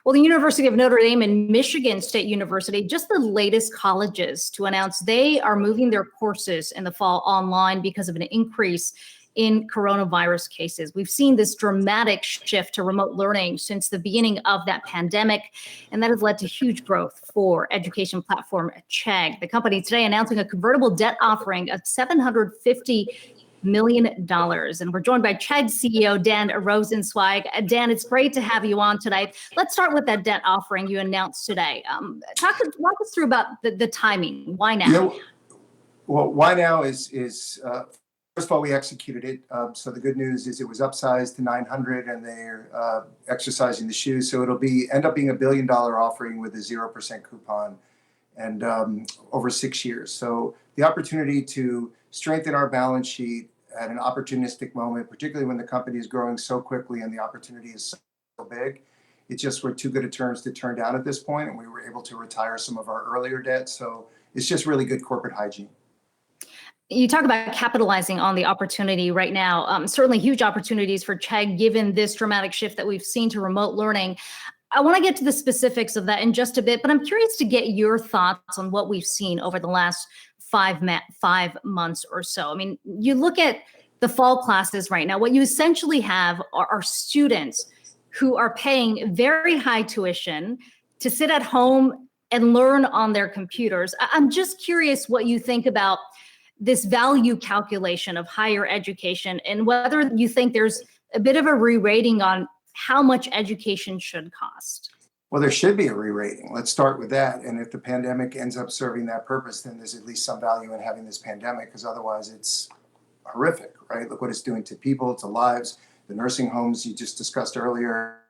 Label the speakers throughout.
Speaker 1: Well, the University of Notre Dame and Michigan State University, just the latest colleges to announce they are moving their courses in the fall online because of an increase in coronavirus cases. We've seen this dramatic shift to remote learning since the beginning of that pandemic, and that has led to huge growth for education platform Chegg. The company today announcing a convertible debt offering of $750 million. And we're joined by Chegg CEO Dan Rosensweig. Dan, it's great to have you on today. Let's start with that debt offering you announced today. Walk us through about the timing. Why now?
Speaker 2: Well, why now is first of all, we executed it. So the good news is it was upsized to 900, and they're exercising the shoes. So it'll end up being $1 billion offering with a 0% coupon, and over 6 years. So the opportunity to strengthen our balance sheet at an opportunistic moment, particularly when the company is growing so quickly and the opportunity is so big, it just were too good of terms to turn down at this point, and we were able to retire some of our earlier debt. So it's just really good corporate hygiene.
Speaker 1: You talk about capitalizing on the opportunity right now. Certainly huge opportunities for Chegg given this dramatic shift that we've seen to remote learning. I want to get to the specifics of that in just a bit, but I'm curious to get your thoughts on what we've seen over the last 5 months or so. I mean, you look at the fall classes right now, what you essentially have are students who are paying very high tuition to sit at home and learn on their computers. I'm just curious what you think about this value calculation of higher education and whether you think there's a bit of a re-rating on how much education should cost.
Speaker 2: Well, there should be a re-rating. Let's start with that. And if the pandemic ends up serving that purpose, then there's at least some value in having this pandemic, because otherwise it's horrific, right? Look what it's doing to people, to lives, the nursing homes you just discussed earlier,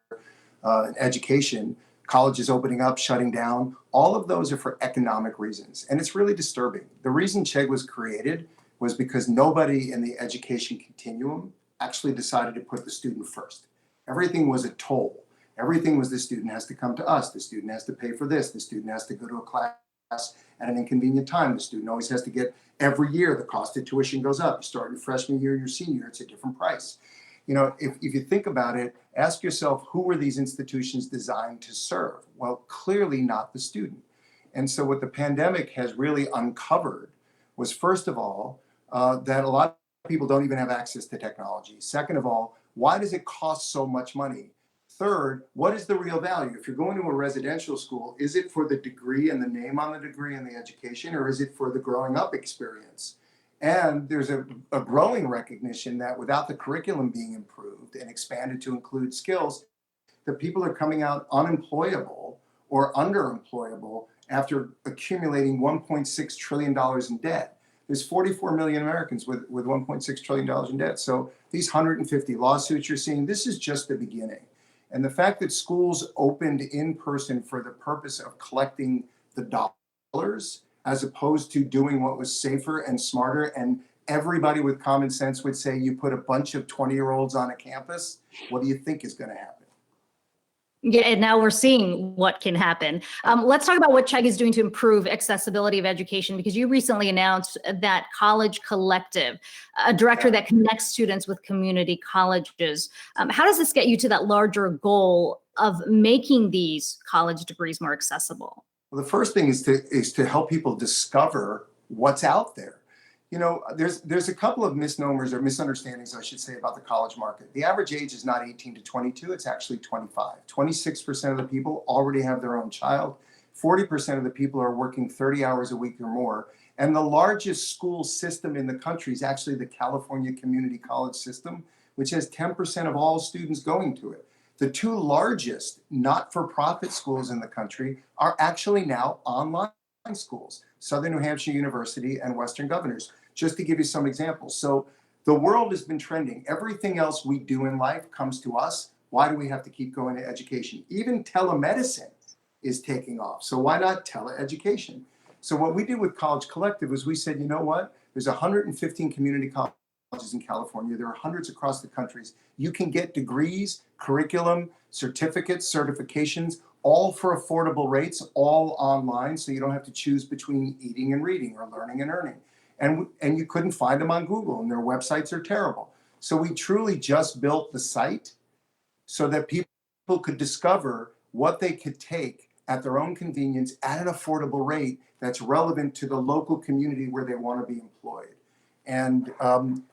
Speaker 2: education, colleges opening up, shutting down. All of those are for economic reasons. And it's really disturbing. The reason Chegg was created was because nobody in the education continuum actually decided to put the student first. Everything was a toll. Everything was the student has to come to us. The student has to pay for this. The student has to go to a class at an inconvenient time. The student always has to get, every year the cost of tuition goes up. You start your freshman year, your senior year, it's a different price. You know, if you think about it, ask yourself, who were these institutions designed to serve? Well, clearly not the student. And so what the pandemic has really uncovered was, first of all, that a lot of people don't even have access to technology. Second of all, why does it cost so much money? Third, what is the real value? If you're going to a residential school, is it for the degree and the name on the degree and the education, or is it for the growing up experience? And there's a growing recognition that without the curriculum being improved and expanded to include skills, that people are coming out unemployable or underemployable after accumulating $1.6 trillion in debt. There's 44 million Americans with $1.6 trillion in debt. So these 150 lawsuits you're seeing, this is just the beginning. And the fact that schools opened in person for the purpose of collecting the dollars, as opposed to doing what was safer and smarter, and everybody with common sense would say, you put a bunch of 20-year-olds on a campus, what do you think is going to happen?
Speaker 1: Yeah, and now we're seeing what can happen. Let's talk about what Chegg is doing to improve accessibility of education, because you recently announced that College Collective, a directory that connects students with community colleges. How does this get you to that larger goal of making these college degrees more accessible?
Speaker 2: Well, the first thing is to help people discover what's out there. You know, there's a couple of misnomers or misunderstandings, I should say, about the college market. The average age is not 18 to 22, it's actually 25. 26% of the people already have their own child. 40% of the people are working 30 hours a week or more. And the largest school system in the country is actually the California Community College System, which has 10% of all students going to it. The two largest not-for-profit schools in the country are actually now online schools, Southern New Hampshire University and Western Governors, just to give you some examples. So the world has been trending. Everything else we do in life comes to us. Why do we have to keep going to education? Even telemedicine is taking off. So why not teleeducation? So what we did with College Collective was we said, you know what? There's 115 community colleges in California. There are hundreds across the countries. You can get degrees, curriculum, certificates, certifications, all for affordable rates, all online. So you don't have to choose between eating and reading or learning and earning. And you couldn't find them on Google, and their websites are terrible. So we truly just built the site so that people could discover what they could take at their own convenience at an affordable rate that's relevant to the local community where they want to be employed. And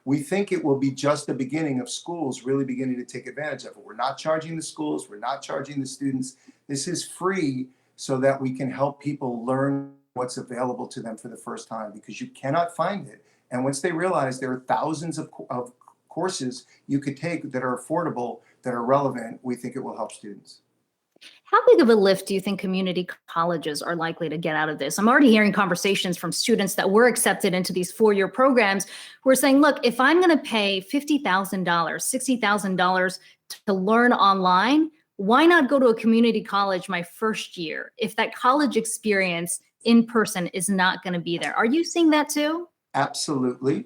Speaker 2: we think it will be just the beginning of schools really beginning to take advantage of it. We're not charging the schools, we're not charging the students. This is free so that we can help people learn what's available to them for the first time, because you cannot find it. And once they realize there are thousands of courses you could take that are affordable, that are relevant, we think it will help students.
Speaker 1: How big of a lift do you think community colleges are likely to get out of this? I'm already hearing conversations from students that were accepted into these four-year programs who are saying, look, if I'm going to pay $50,000, $60,000 to learn online, why not go to a community college my first year if that college experience in person is not going to be there? Are you seeing that too?
Speaker 2: Absolutely.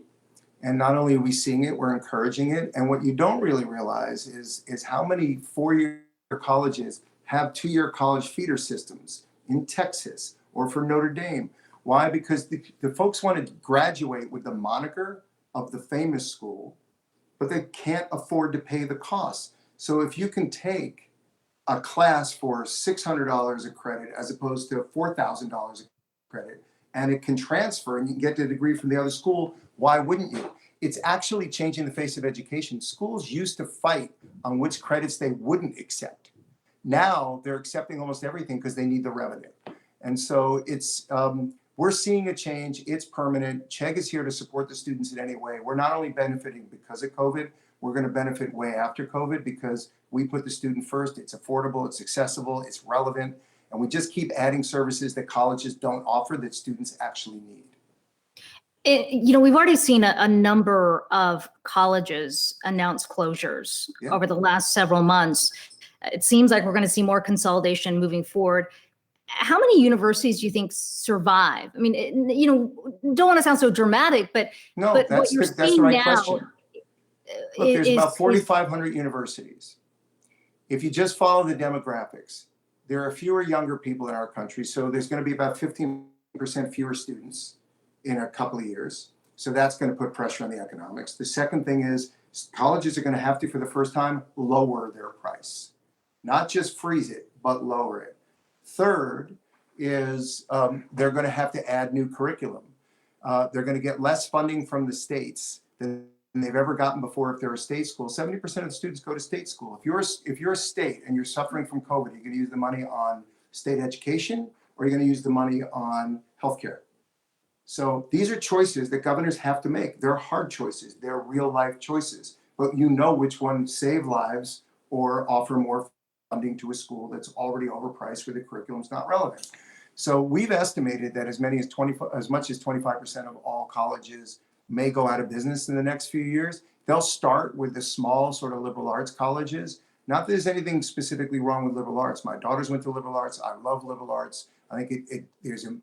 Speaker 2: And not only are we seeing it, we're encouraging it. And what you don't really realize is how many four-year colleges have two-year college feeder systems in Texas or for Notre Dame. Why? Because the folks want to graduate with the moniker of the famous school, but they can't afford to pay the cost. So if you can take a class for $600 a credit as opposed to $4,000 a credit, and it can transfer and you can get the degree from the other school, why wouldn't you? It's actually changing the face of education. Schools used to fight on which credits they wouldn't accept. Now they're accepting almost everything because they need the revenue. And so it's we're seeing a change. It's permanent. Chegg is here to support the students in any way. We're not only benefiting because of COVID, we're going to benefit way after COVID because we put the student first. It's affordable, it's accessible, it's relevant, and we just keep adding services that colleges don't offer that students actually need.
Speaker 1: We've already seen a number of colleges announce closures over the last several months. It seems like we're going to see more consolidation moving forward. How many universities do you think survive? I mean, don't want to sound so dramatic, but
Speaker 2: no,
Speaker 1: but
Speaker 2: that's
Speaker 1: what you're
Speaker 2: the
Speaker 1: seeing
Speaker 2: right
Speaker 1: now
Speaker 2: question. Look, there's about 4,500 universities. If you just follow the demographics, there are fewer younger people in our country, so there's going to be about 15% fewer students in a couple of years. So that's going to put pressure on the economics. The second thing is colleges are going to have to, for the first time, lower their price. Not just freeze it, but lower it. Third is they're going to have to add new curriculum. They're going to get less funding from the states than they've ever gotten before if they're a state school. 70% of the students go to state school. If you're a state and you're suffering from COVID, you're going to use the money on state education or you're going to use the money on healthcare. So these are choices that governors have to make. They're hard choices. They're real life choices. But you know which ones save lives or offer more funding to a school that's already overpriced where the curriculum's not relevant. So we've estimated that as much as 25% of all colleges may go out of business in the next few years. They'll start with the small sort of liberal arts colleges. Not that there's anything specifically wrong with liberal arts. My daughters went to liberal arts. I love liberal arts. I think there's a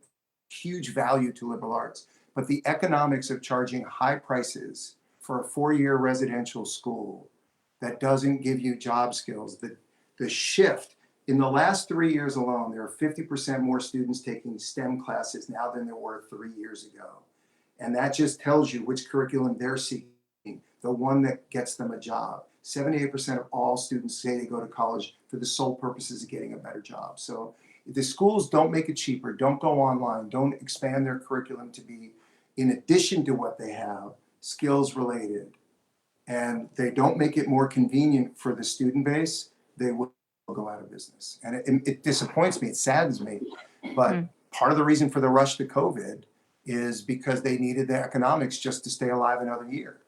Speaker 2: huge value to liberal arts. But the economics of charging high prices for a four-year residential school that doesn't give you job skills, the shift in the last 3 years alone, there are 50% more students taking STEM classes now than there were 3 years ago. And that just tells you which curriculum they're seeking, the one that gets them a job. 78% of all students say they go to college for the sole purposes of getting a better job. So if the schools don't make it cheaper, don't go online, don't expand their curriculum to be, in addition to what they have, skills related, and they don't make it more convenient for the student base, they will go out of business. And it disappoints me, it saddens me, but part of the reason for the rush to COVID is because they needed the economics just to stay alive another year.